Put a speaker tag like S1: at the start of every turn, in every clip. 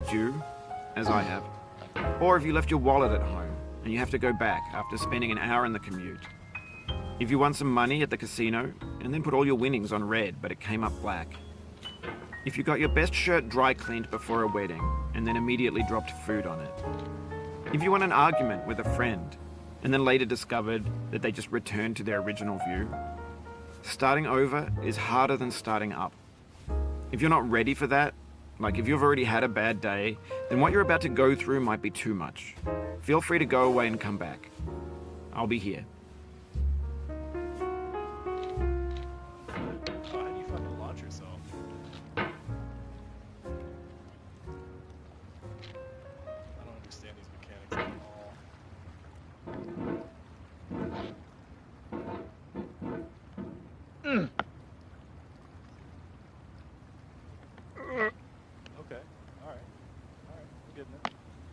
S1: due, as I have, or if you left your wallet at home and you have to go back after spending an hour in the commute. If you won some money at the casino and then put all your winnings on red but it came up black. If you got your best shirt dry cleaned before a wedding and then immediately dropped food on it. If you won an argument with a friend and then later discovered that they just returned to their original view. Starting over is harder than starting up. If you're not ready for that, like if you've already had a bad day, then what you're about to go through might be too much. Feel free to go away and come back. I'll be here.
S2: How do you fucking launch yourself? I don't understand these mechanics at all. Okay, alright. Alright, we're getting it.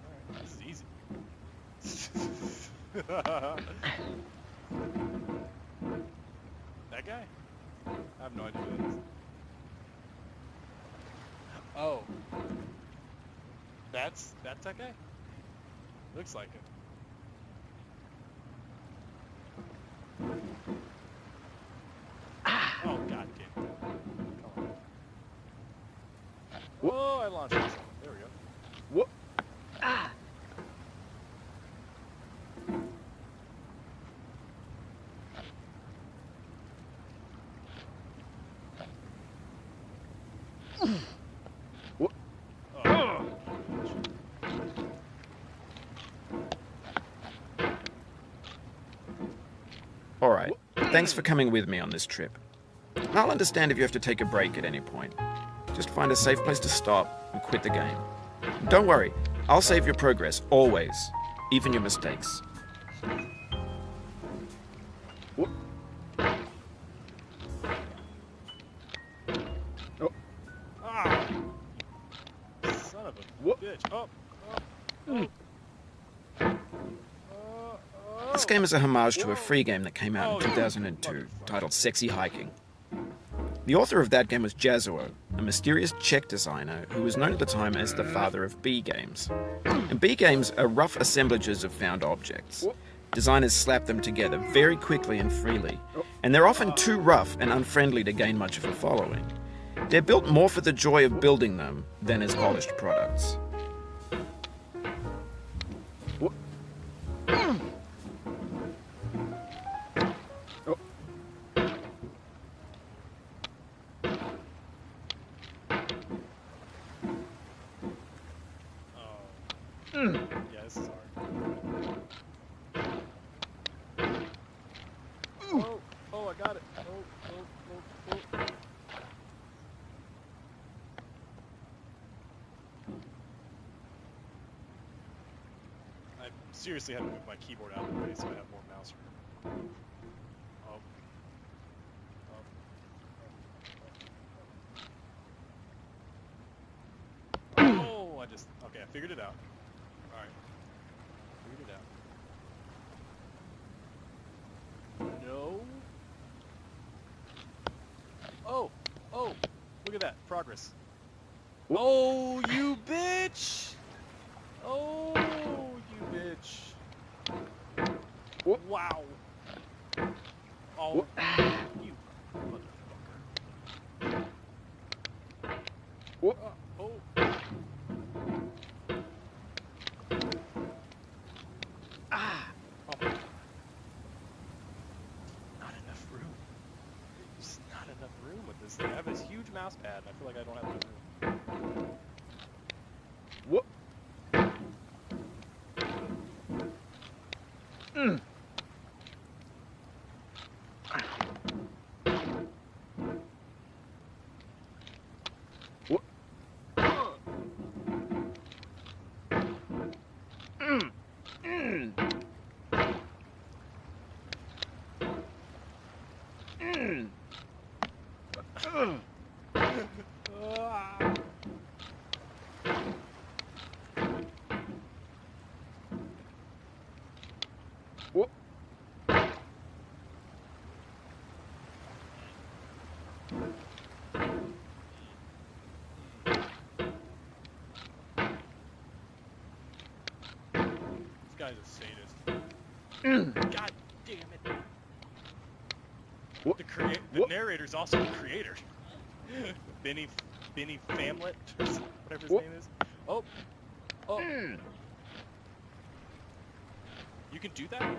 S2: Alright, this is easy. That guy? I have no idea who that is. Oh. That's that guy? Looks like it. Oh god, you can't do that. Come on. Oh, I launched myself. There we go.
S1: What? What?
S2: Oh.
S1: All right. Thanks for coming with me on this trip. I'll understand if you have to take a break at any point. Just find a safe place to stop and quit the game. Don't worry, I'll save your progress, always. Even your mistakes. What? Oh.
S2: Ah! Son of a
S1: What?
S2: bitch. Oh.
S1: This game is a homage to a free game that came out in 2002, titled Sexy Hiking. The author of that game was Jazuo, a mysterious Czech designer who was known at the time as the father of B games. And B games are rough assemblages of found objects. Designers slap them together very quickly and freely, and they're often too rough and unfriendly to gain much of a following. They're built more for the joy of building them than as polished products.
S2: Yeah, this is hard. Oh, I got it. Oh. I seriously had to move my keyboard out of the way so I have more mouse room. Oh, okay, I figured it out. Alright. Figured it out. No. Oh, look at that, progress. Oh, you bitch! Oh, you bitch. Wow. Oh, you motherfucker. Oh. With this thing. I have this huge mouse pad and I feel like I don't have enough room.
S1: What?
S2: guy's a sadist. God damn it.
S3: What?
S2: The narrator's also the creator. Benny Famlet, whatever his name is. Oh. You can do that? Yeah,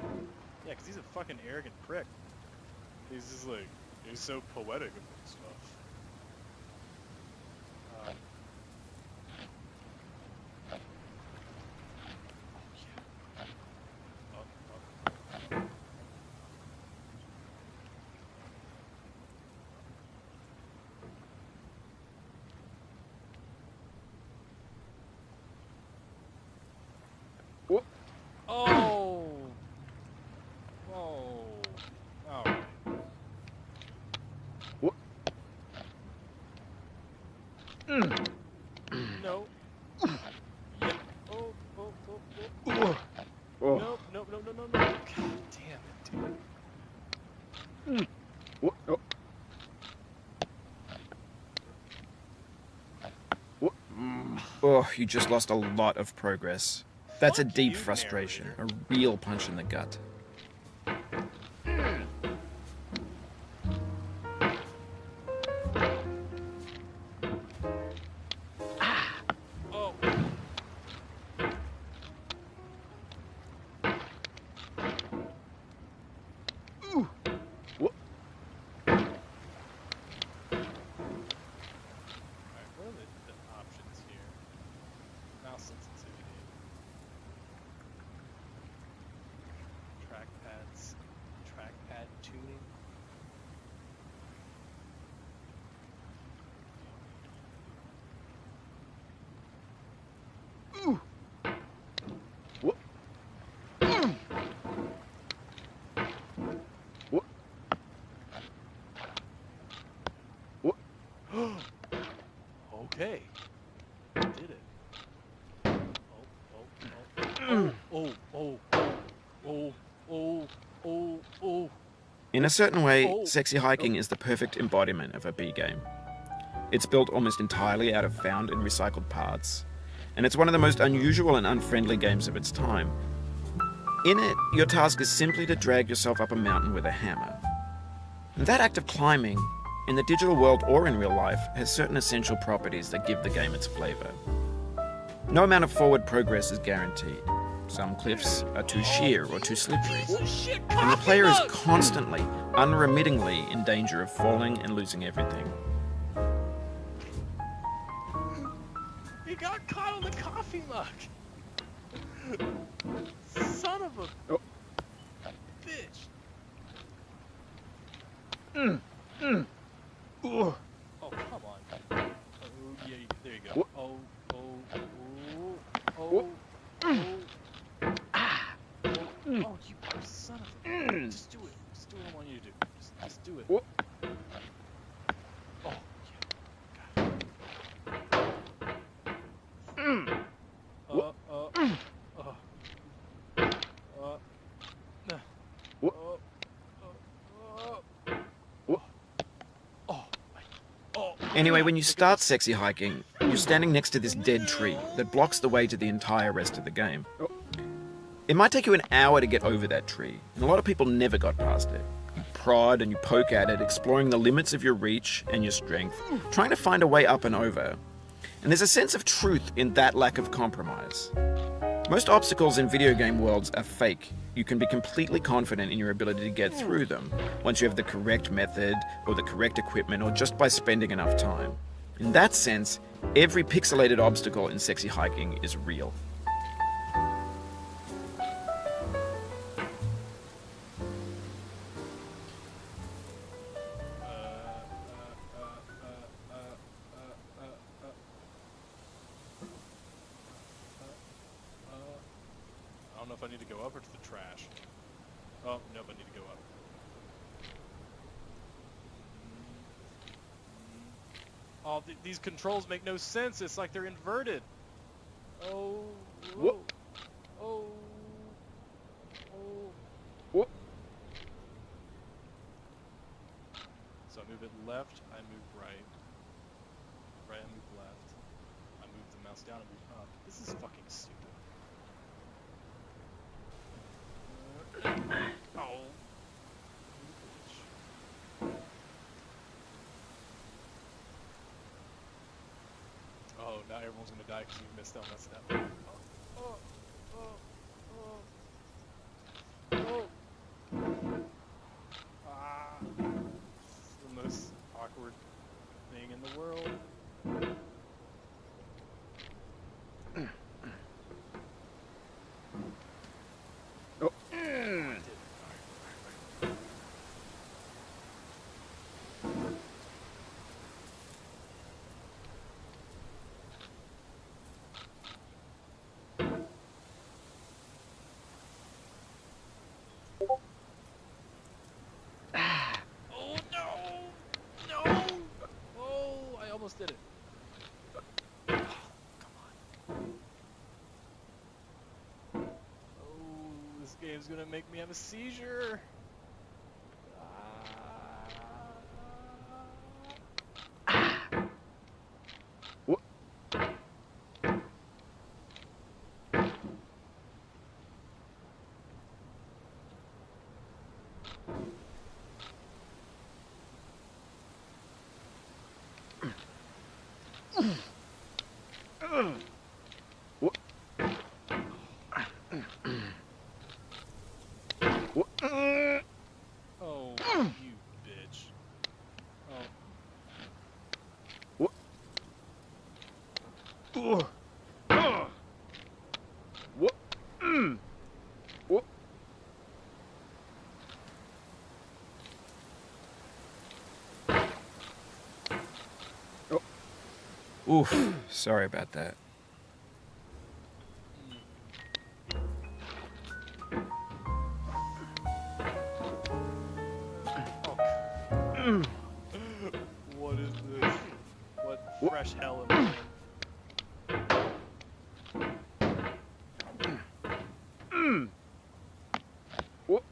S2: because he's a fucking arrogant prick. He's just like, he's so poetic and stuff. Oh! Oh. Alright.
S3: What?
S2: No. Yep. Oh.
S3: Oh.
S2: No. God damn it, dude.
S3: What? Oh. What?
S1: Oh, you just lost a lot of progress. That's a
S2: Fuck
S1: deep
S2: you,
S1: frustration,
S2: narrator.
S1: a real punch in the gut.
S2: Oh.
S3: What?
S2: Alright, what are the options here? Mouse sensitivity. Trackpad tuning.
S3: What? What? What?
S2: Okay. Did it. Oh.
S1: In a certain way,
S2: Oh.
S1: Sexy Hiking is the perfect embodiment of a B game. It's built almost entirely out of found and recycled parts, and it's one of the most unusual and unfriendly games of its time. In it, your task is simply to drag yourself up a mountain with a hammer. And that act of climbing, in the digital world or in real life, has certain essential properties that give the game its flavor. No amount of forward progress is guaranteed. Some cliffs are too sheer or too slippery, and the player is constantly, unremittingly in danger of falling and losing everything.
S2: He got caught on the coffee mug. Son of a
S3: Oh.
S2: bitch.
S3: Oh.
S2: Oh, come on. Oh, yeah, there you go.
S3: What?
S2: Oh. Oh, you son of a... Just do it. Just do what I want you to do. Just do it.
S3: What?
S2: Oh,
S3: What?
S1: Anyway, when you start Sexy Hiking, you're standing next to this dead tree that blocks the way to the entire rest of the game. It might take you an hour to get over that tree, and a lot of people never got past it. You prod and you poke at it, exploring the limits of your reach and your strength, trying to find a way up and over. And there's a sense of truth in that lack of compromise. Most obstacles in video game worlds are fake. You can be completely confident in your ability to get through them once you have the correct method or the correct equipment or just by spending enough time. In that sense, every pixelated obstacle in Sexy Hiking is real.
S2: I don't know if I need to go up or to the trash. Oh, nope, I need to go up. Oh, these controls make no sense. It's like they're inverted. Oh.
S3: What?
S2: Oh.
S3: What?
S2: So I move it left, I move right. Right, I move left. I move the mouse down, I move up. This is fucking stupid. now everyone's gonna die because you missed on that step. Oh, oh, oh, oh. Ah. It's the most awkward thing in the world.
S3: Oh.
S2: Oh no! No! Oh, I almost did it. Oh, come on. Oh, this game's gonna make me have a seizure.
S3: What? What? What?
S2: Oh, you bitch. Oh.
S3: What? What? What?
S1: Oof, sorry about that.
S2: What is this? What fresh hell am I in?
S3: What?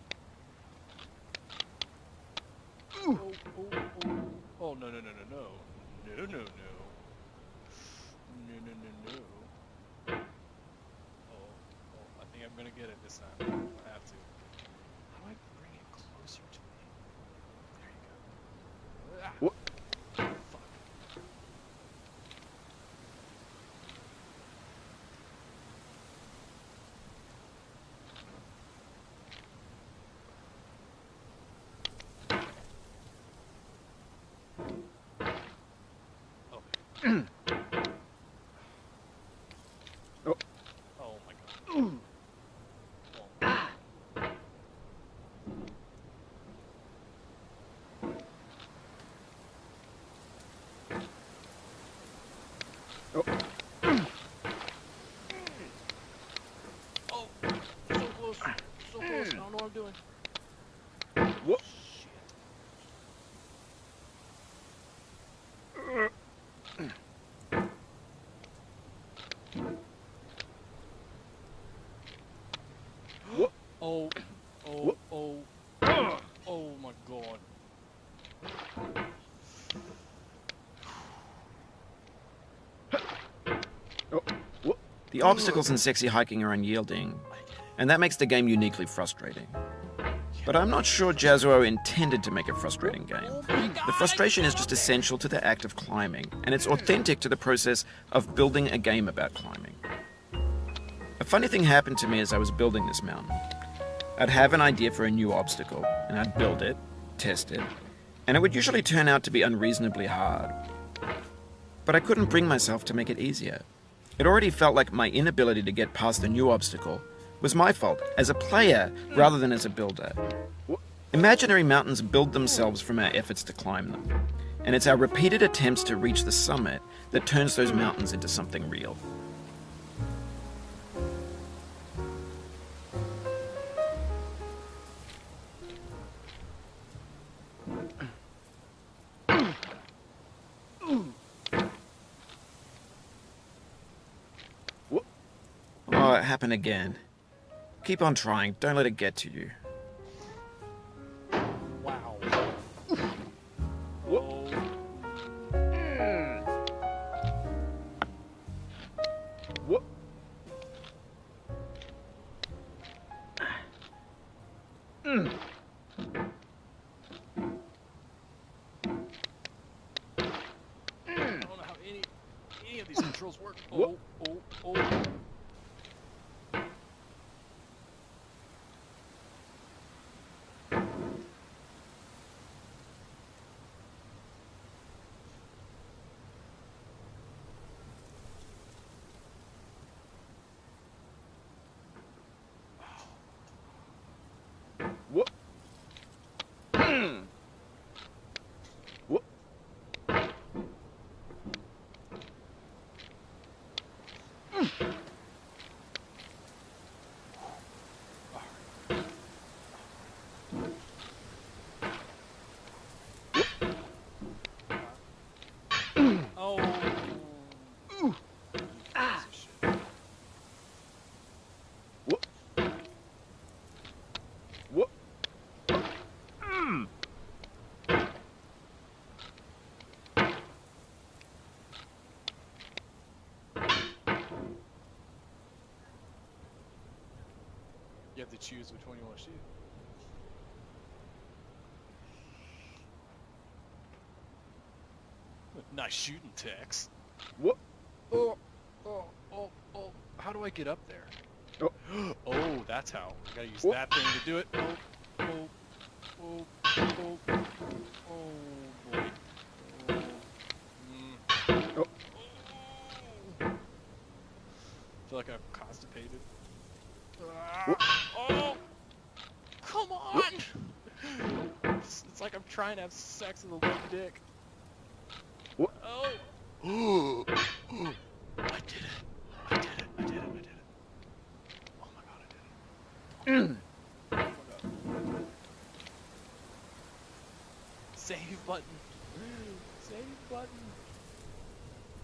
S2: Oh, oh, oh. Oh, no, no, no, no, no. No, no, no. No, no, no, no. Oh, I think I'm gonna get it this time. I have to. How do I bring it closer to me? There you go. Ah,
S3: What?
S2: fuck. Okay.
S3: Oh.
S2: Oh my god. Oh.
S3: Oh.
S2: Oh, so close. So close. I don't know what I'm doing.
S3: What?
S2: Shit.
S3: What?
S2: Oh, oh,
S3: What?
S2: oh, oh my god.
S3: Oh. What?
S1: The obstacles in sexy hiking are unyielding, and that makes the game uniquely frustrating. But I'm not sure Jazuo intended to make a frustrating game. The frustration is just essential to the act of climbing, and it's authentic to the process of building a game about climbing. A funny thing happened to me as I was building this mountain. I'd have an idea for a new obstacle, and I'd build it, test it, and it would usually turn out to be unreasonably hard. But I couldn't bring myself to make it easier. It already felt like my inability to get past the new obstacle was my fault as a player rather than as a builder. Imaginary mountains build themselves from our efforts to climb them, and it's our repeated attempts to reach the summit that turns those mountains into something real. Oh, it happened again. Keep on trying, don't let it get to you.
S2: Wow.
S3: What?
S2: Oh.
S3: What?
S2: I don't know how any of these controls work. hard.
S3: Whoa.
S2: Oh.
S3: Whoop. Whoop.
S2: Oh.
S3: Ooh.
S2: Ah.
S3: Whoop. Whoop. Mm.
S2: You have to choose which one you want to shoot. Nice shooting, Tex.
S3: Whoop.
S2: Oh. How do I get up there?
S3: Oh.
S2: Oh, that's how. I gotta use
S3: Whoop.
S2: that thing to do it. Oh. Boy.
S3: Oh.
S2: Feel like I'm constipated.
S3: Whoop.
S2: Oh, come on! It's like I'm trying to have sex with a limp dick.
S3: Whoop.
S2: Oh! I did it. Oh my god, I did it.
S3: Mm.
S2: Oh my god. Save button. Save button.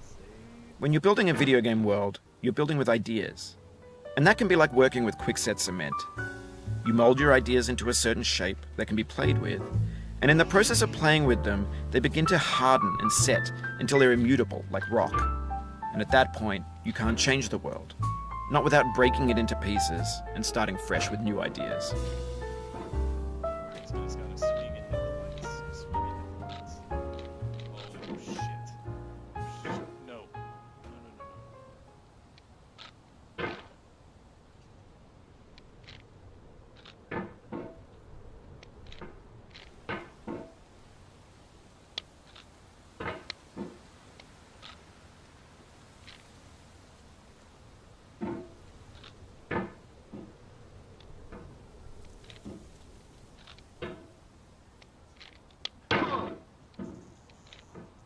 S2: Save.
S1: When you're building a video game world, you're building with ideas. And that can be like working with quickset cement. You mold your ideas into a certain shape that can be played with, and in the process of playing with them, they begin to harden and set until they're immutable, like rock. And at that point, you can't change the world. Not without breaking it into pieces and starting fresh with new ideas.
S2: Somebody's gotta swing and hit the lights. Swing and hit the lights. Oh shit. No.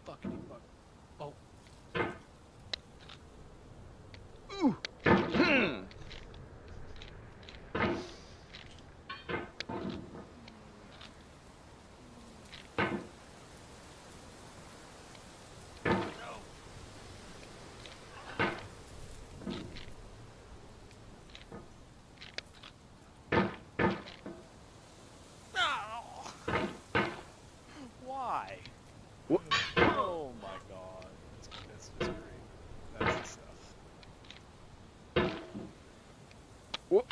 S2: Fuckity fuck. Oh.
S3: Ooh. Hmm.
S2: Why?
S3: Whoop.
S2: Oh my god. That's just great. That's the stuff.
S3: Whoop.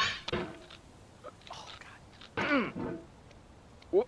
S2: Oh god.
S3: Mm. Whoop.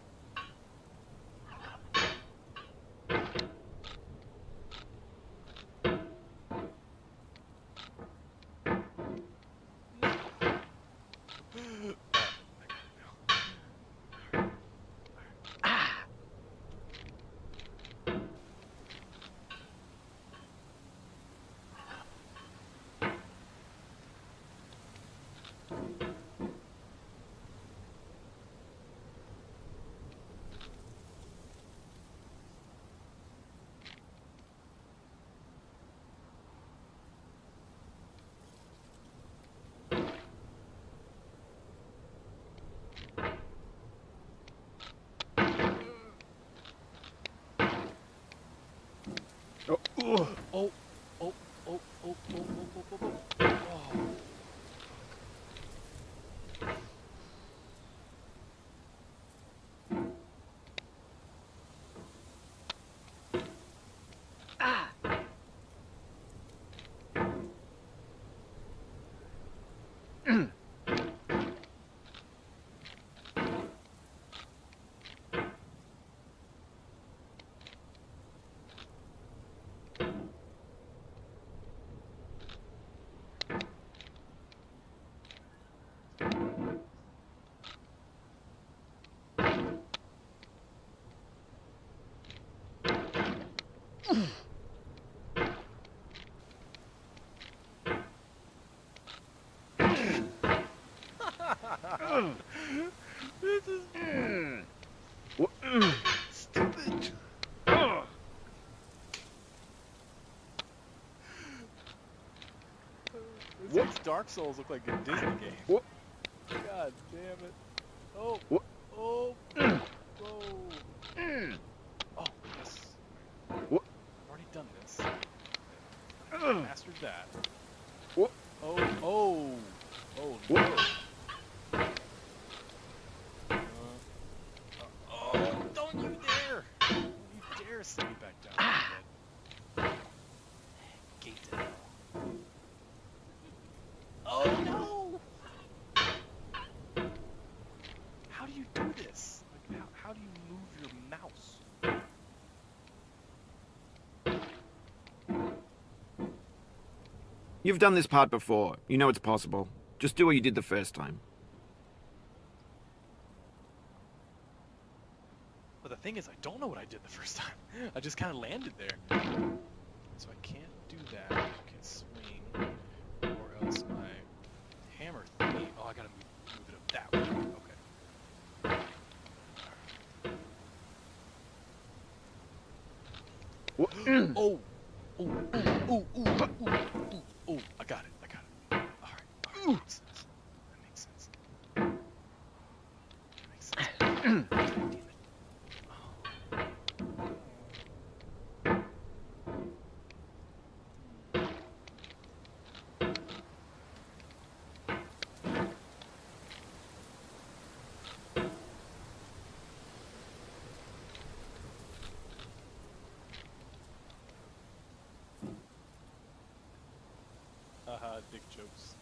S3: Oh. Ooh.
S2: Oh. Oh. These Dark Souls look like a Disney game.
S3: Whoop.
S2: God damn it. Oh.
S3: Whoop.
S2: Oh. Whoa. Oh, yes.
S3: Whoop.
S2: I've already done this.
S3: Ugh.
S2: Mastered that.
S3: Whoop.
S2: Oh. Oh. Oh,
S3: Whoop.
S2: no. Oh, don't you dare! Don't you dare send me back down to bed. Gate to hell. Oh no! How do you do this? Like, how do you move your mouse?
S1: You've done this part before. You know it's possible. Just do what you did the first time.
S2: But the thing is, I don't know what I did the first time. I just kind of landed there. So I can't do that. I can't swing. Or else my hammer thingy. Oh, I gotta move it up that way. Okay.
S3: Whoop.
S2: Oh! Oh! Oh! Oh! Oh! Oh! Oh! I got it. I got it. Alright. Alright. That makes sense. That makes sense. Damn it. Haha, dick jokes.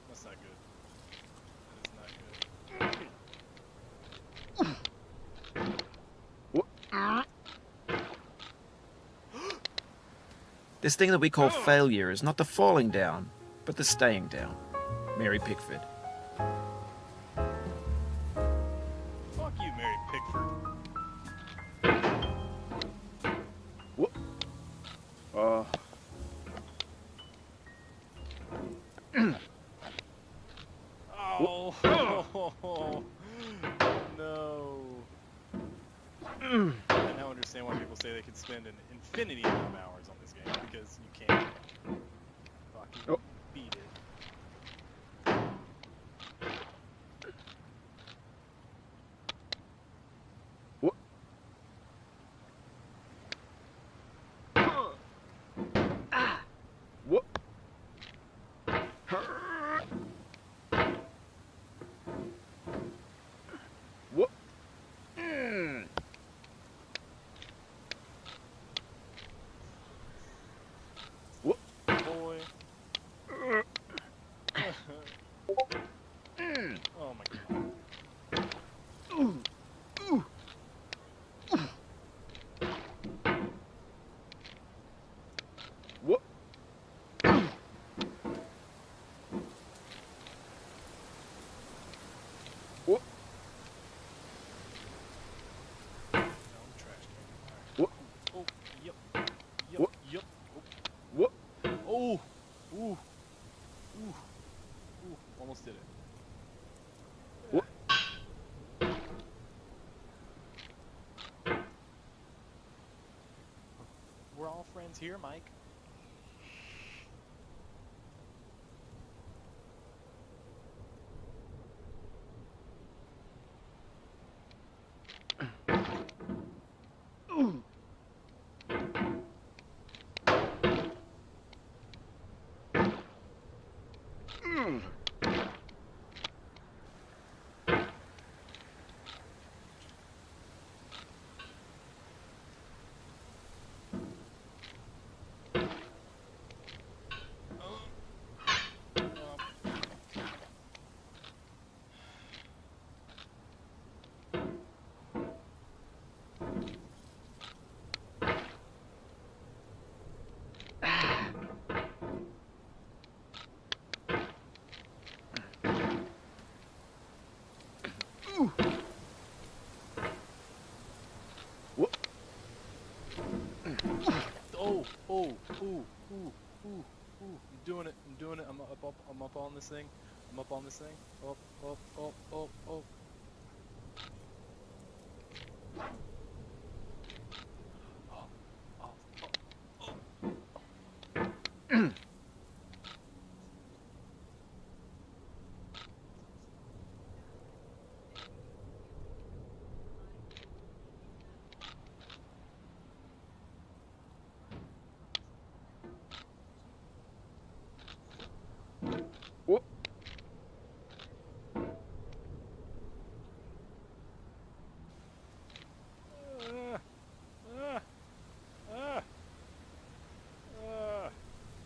S2: That's not good. That is not good.
S1: This thing that we call failure is not the falling down, but the staying down. Mary Pickford.
S2: Fuck you, Mary Pickford.
S3: Whoop.
S2: Oh, no. I now understand why people say they can spend an infinity amount of hours on this game, because you can't fucking beat it.
S3: Whoop. Whoop. Whoop. Whoop.
S2: Boy. Oh my god.
S3: Whoop. Whoop.
S2: No, I'm trash can.
S3: Whoop.
S2: Oh, yep. Yep.
S3: Whoop.
S2: Yep.
S3: Whoop.
S2: Oh. Ooh. Ooh. Ooh. Almost did it.
S3: Whoop.
S2: We're all friends here, Mike. Oh, oh, ooh, ooh, ooh, ooh. I'm doing it. I'm doing it. I'm up on this thing. I'm up on this thing. Up, up, up, up, up. Oh, oh, oh, oh.
S3: Whoop.
S2: Ah, ah, ah, ah.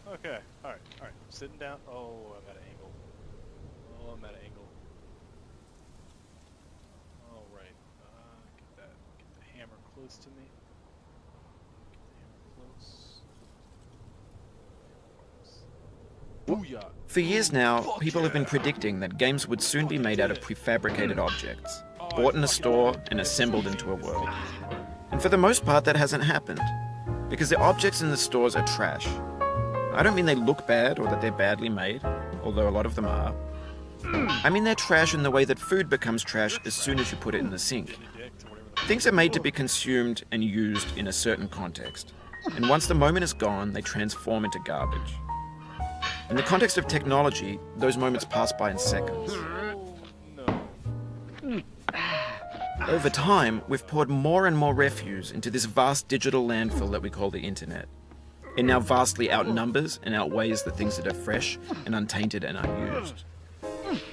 S2: Okay, alright, alright. Sitting down. Oh, I'm at an angle. Oh, I'm at an angle. Alright. Get the hammer close to me. Get the hammer close. Booyah!
S1: For years now,
S2: Fuck
S1: people have been
S2: yeah.
S1: predicting that games would soon be made out of prefabricated objects, bought in a store and assembled into a world. And for the most part, that hasn't happened, because the objects in the stores are trash. I don't mean they look bad or that they're badly made, although a lot of them are. I mean they're trash in the way that food becomes trash as soon as you put it in the sink. Things are made to be consumed and used in a certain context, and once the moment is gone, they transform into garbage. In the context of technology, those moments pass by in seconds.
S2: Oh, no.
S1: Over time, we've poured more and more refuse into this vast digital landfill that we call the internet. It now vastly outnumbers and outweighs the things that are fresh and untainted and unused.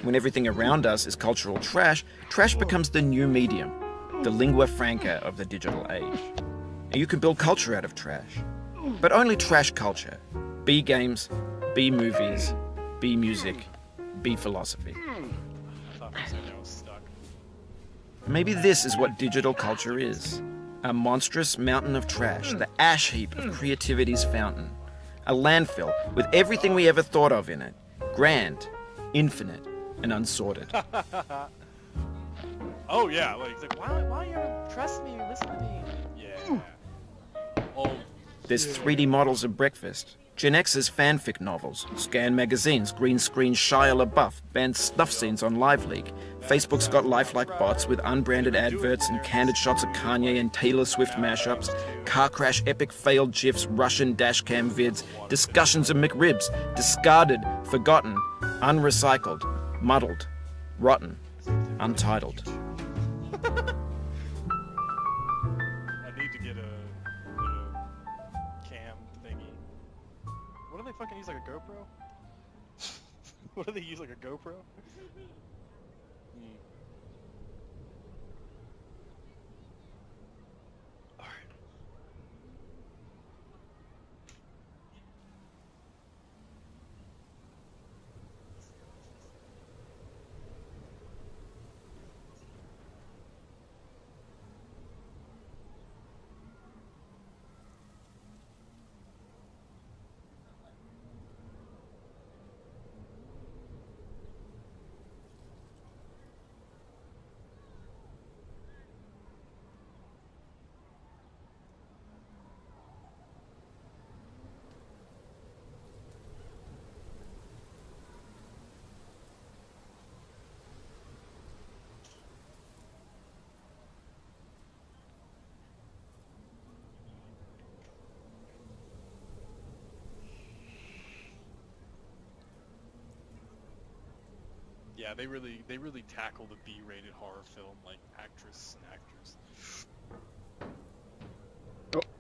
S1: When everything around us is cultural trash, trash becomes the new medium, the lingua franca of the digital age. And you can build culture out of trash, but only trash culture. B games, B movies, B music, B philosophy.
S2: I thought for a second I was stuck.
S1: Maybe this is what digital culture is. A monstrous mountain of trash, the ash heap of creativity's fountain. A landfill with everything we ever thought of in it. Grand, infinite, and unsorted.
S2: Oh yeah, like, it's like why you trust me, listen to me? Yeah. Oh.
S1: There's 3D models of breakfast, Gen X's fanfic novels, scan magazines, green screen Shia LaBeouf, banned snuff scenes on LiveLeak. Facebook's got lifelike bots with unbranded adverts and candid shots of Kanye and Taylor Swift mashups, car crash epic failed GIFs, Russian dashcam vids, discussions of McRibs, discarded, forgotten, unrecycled, muddled, rotten, untitled.
S2: I need to get a cam thingy. What do they fucking use, like a GoPro? What do they use, like a GoPro? Alright. Yeah, they really tackle the B-rated horror film like actress and actors.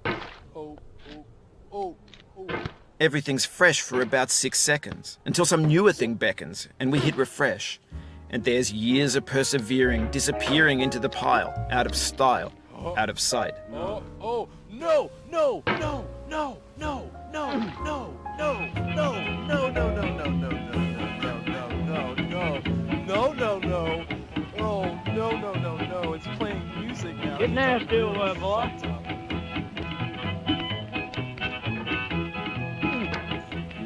S2: Oh, oh, oh, oh.
S1: Everything's fresh for about 6 seconds, until some newer thing beckons, and we hit refresh. And there's years of persevering, disappearing into the pile, out of style, out of sight.
S2: Oh, oh, no, no, no, no, no, no, no, no, no, no, no, no, no, no, no, no, no, no, no. Oh, no, no, no, no. It's playing music now.
S4: Get nasty, boy.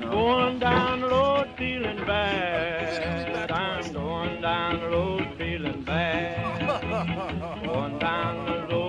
S4: Going down the road feeling bad. I'm going down the road feeling bad. Going down the road.